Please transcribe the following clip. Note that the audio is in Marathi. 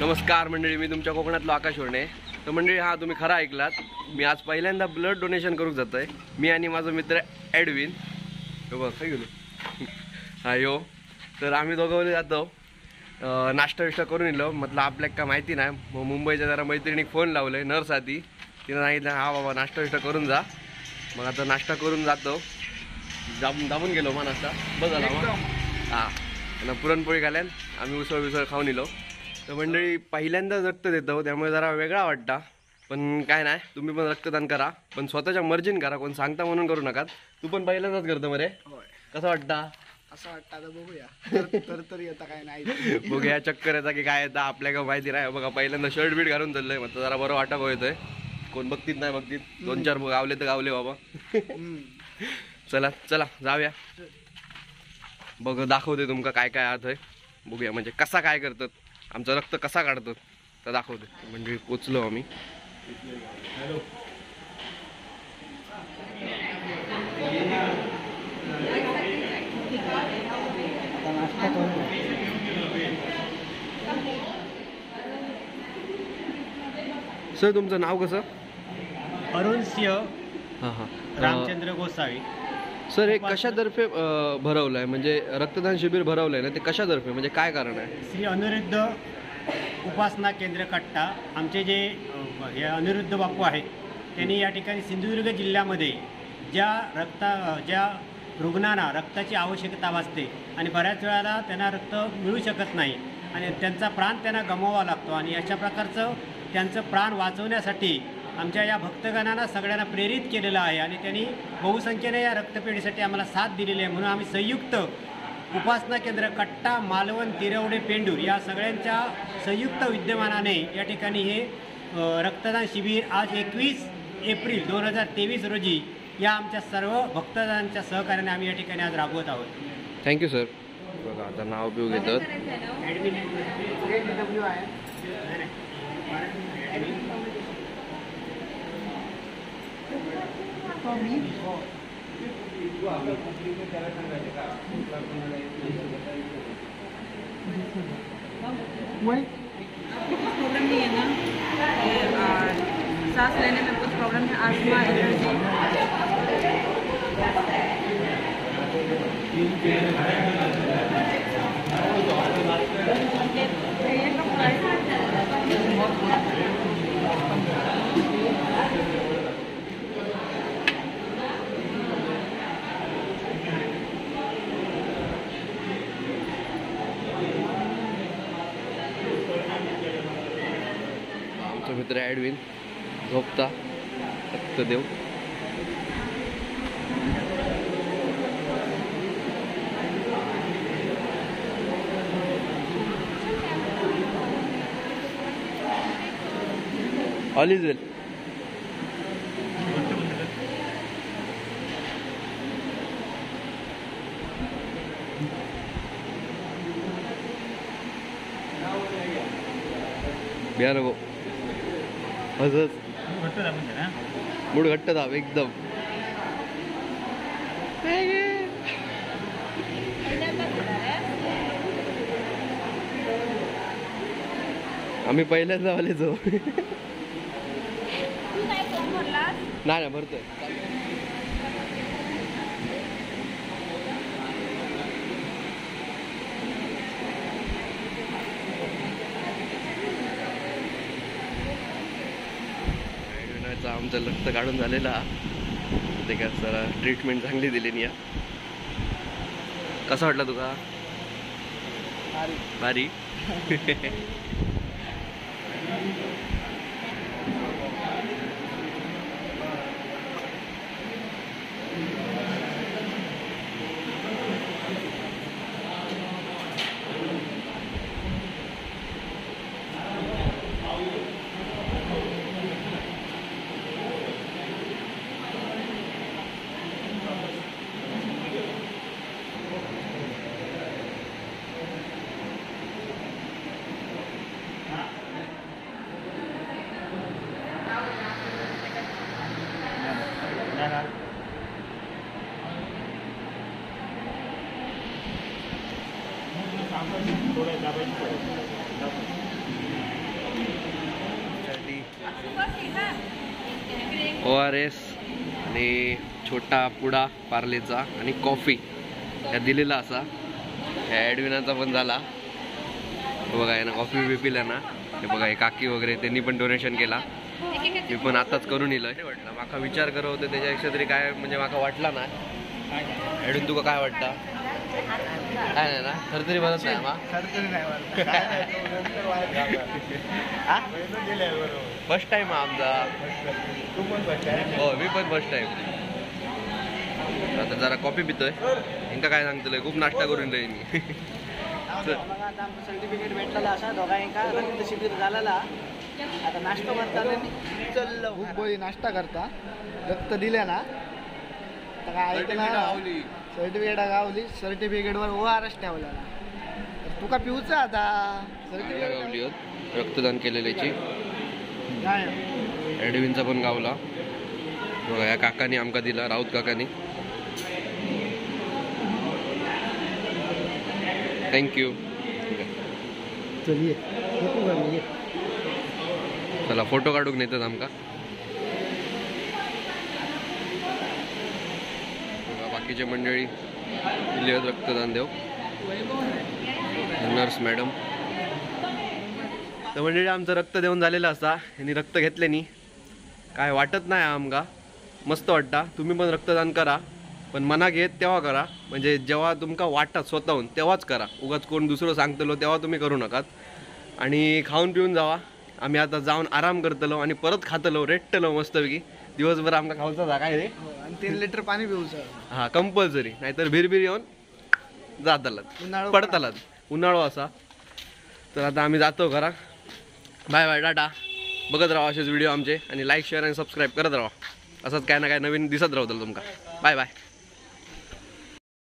नमस्कार मंडळी, मी तुमच्या कोकणातलो आकाश वर्णे. तर मंडळी, हा तुम्ही खरं ऐकलात. मी आज पहिल्यांदा ब्लड डोनेशन करूक जातोय. मी आणि माझा मित्र एडविन. हो बघ काय गेलो हा यो. तर आम्ही दोघं जातो नाश्ता विष्टा करून येलो. म्हटलं आपल्याला काय माहिती नाही, मग मुंबईच्या जरा मैत्रिणीक फोन लावले नर्स आधी. तिनं सांगितलं हा बाबा नाश्ता विष्टा करून जा. मग आता नाश्ता करून जातो. दाबून गेलो मग नाश्ता बस झाला मग. हां, पुरणपोळी घाल्यान आम्ही उसळ खाऊन येलो. तर मंडळी, पहिल्यांदाच रक्त देतो त्यामुळे जरा वेगळा वाटता. पण काय नाही, तुम्ही पण रक्तदान करा, पण स्वतःच्या मर्जीन करा. कोण सांगता म्हणून करू नका. तू पण पहिल्यांदाच करतो मरे, कसं वाटता? असं वाटतं आता बघूया. तर येता काय नाही बघूया चक्कर येता की काय येतं आपल्याला माहिती नाही. बघा पहिल्यांदा शर्ट बीट घालून चाललंय, मग जरा बरं वाटा येतोय. कोण बघतीत नाही बघतीत, 2-4 गावले तर गावले बाबा. चला चला जाऊया. बघ दाखवते तुमका काय काय आत आहे. बघूया म्हणजे कसा काय करतात, आमचं रक्त कसा काढतात तर दाखवते. म्हणजे पोचलो आम्ही. सर तुमचं नाव कसं? अरुण सिंह हां हां रामचंद्र गोसावी. सर हे कशातर्फे भरवलंय, म्हणजे रक्तदान शिबिर भरवलंय ना, ते कशातर्फे म्हणजे काय कारण आहे? श्री अनिरुद्ध उपासना केंद्र कट्टा. आमचे जे हे अनिरुद्ध बापू आहेत त्यांनी या ठिकाणी सिंधुदुर्ग जिल्ह्यामध्ये ज्या रुग्णांना रक्ताची आवश्यकता भासते आणि बऱ्याच वेळेला त्यांना रक्त मिळू शकत नाही आणि त्यांचा प्राण त्यांना गमवावा लागतो, आणि अशा प्रकारचं त्यांचं प्राण वाचवण्यासाठी आमच्या या भक्तगणांना सगळ्यांना प्रेरित केलेलं आहे. आणि त्यांनी बहुसंख्येने या रक्तपेढीसाठी आम्हाला साथ दिलेली आहे. म्हणून आम्ही संयुक्त उपासना केंद्र कट्टा, मालवण, तिरवडे, पेंडूर या सगळ्यांच्या संयुक्त विद्यमानाने या ठिकाणी हे रक्तदान शिबिर आज 21 एप्रिल 2023 रोजी या आमच्या सर्व भक्तजनांच्या सहकार्याने आम्ही या ठिकाणी आज राबवत आहोत. Thank you sir. बघा आता नाव पिऊ घेतात. प्रॉब्लम नहीं है ना, सांस लेने में कुछ प्रॉब्लम है, आस्थमा, एलर्जी. आमचा मित्र ॲडविन झोपता रक्त देव. ऑल इज वेल. बिया नको असंच मूड घट्ट दाब एकदम. आम्ही पहिल्यांदा आले जो नाही ना भरतोय. आमचं रक्त काढून झालेला ते का जरा ट्रीटमेंट चांगली दिली या. कसा वाटला तुका? भारी. ORS आणि छोटा पुडा पार्लेचा आणि कॉफी या दिलेला असा. ह्या ॲडविनाचा पण झाला. हे बघा ना कॉफी बी पिल्या ना. हे बघा हे काकी वगैरे त्यांनी पण डोनेशन केला. मी पण आताच करून येईल. वाटलं माका विचार करत होते त्याच्यापेक्षा तरी काय म्हणजे माका वाटला ना. ॲडविन तुका काय वाटतं? काय नाही ना खरतरी म्हणत नाही मा फर्स्ट टाइम आमचा. हो मी पण फर्स्ट टाइम. आता जरा कॉफी पितोय. इंका काय सांगतलंय खूप नाश्ता करून राहील मी. सर्टिफिकेट भेटलेला असा दोघांका रक्त शिबिर झालेला. आता नाश्ता करता चल खूप बळी नाश्ता करता रक्त दिले ना तर काय ऐकलं सर्टिफिकेट गावली. सर्टिफिकेटवर ORS ठेवला तर तुका पिऊचा आता गावली रक्तदान केलेल्याची. काय ॲडविनचा पण गावला बघा. या काकाने आमका दिला राऊत काकाने. थँक्यू. चला फोटो काढूक नेतात आमका. बाकीचे मंडळी दिले रक्तदान देव. नर्स मॅडम तर मंडळी आमचं रक्त देऊन झालेलं असा. यांनी रक्त घेतल्यानी काय वाटत नाही आमका. मस्त वाटता. तुम्ही पण रक्तदान करा पण मना घेत तेव्हा करा. म्हणजे जेव्हा तुमका वाटत स्वतःहून तेव्हाच करा. उगाच कोण दुसरं सांगतलो तेव्हा तुम्ही करू नका. आणि खाऊन पिऊन जावा. आम्ही आता जाऊन आराम करतलो आणि परत खातलो रेटलो मस्तपैकी. दिवसभर आमका खाऊचा जा काय रे. आणि 3 लिटर पाणी पिऊचं. हा कंपल्सरी नाहीतर भिरभिर येऊन जातालात पडतालात. उन्हाळा असा. तर आता आम्ही जातो घरा. Bye bye tata. बघत राहा असेच व्हिडिओ आमचे आणि लाईक शेअर आणि सबस्क्राईब करत राहा. असंच काय ना काय नवीन दिसत राहतं तुमका. Bye bye.